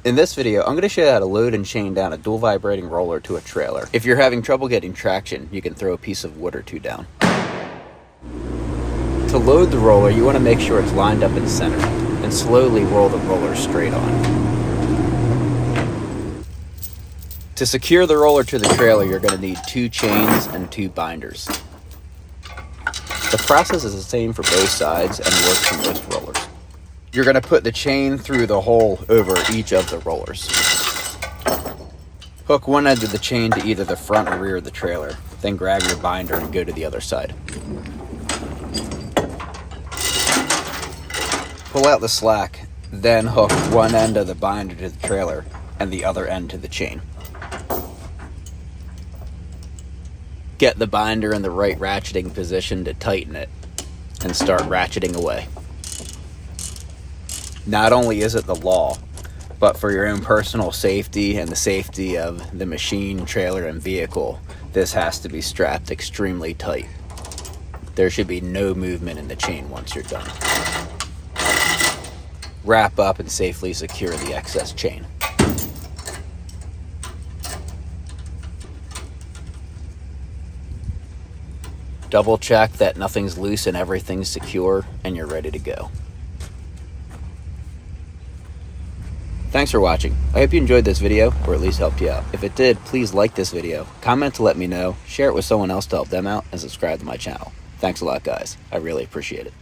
In this video, I'm going to show you how to load and chain down a dual vibrating roller to a trailer. If you're having trouble getting traction, you can throw a piece of wood or two down. To load the roller, you want to make sure it's lined up in center, and slowly roll the roller straight on. To secure the roller to the trailer, you're going to need 2 chains and 2 binders. The process is the same for both sides and works for most rollers. You're going to put the chain through the hole over each of the rollers. Hook one end of the chain to either the front or rear of the trailer, then grab your binder and go to the other side. Pull out the slack, then hook one end of the binder to the trailer and the other end to the chain. Get the binder in the right ratcheting position to tighten it and start ratcheting away. Not only is it the law, but for your own personal safety and the safety of the machine, trailer, and vehicle, this has to be strapped extremely tight. There should be no movement in the chain once you're done. Wrap up and safely secure the excess chain. Double check that nothing's loose and everything's secure, and you're ready to go. Thanks for watching. I hope you enjoyed this video, or at least helped you out. If it did, please like this video, comment to let me know, share it with someone else to help them out, and subscribe to my channel. Thanks a lot, guys. I really appreciate it.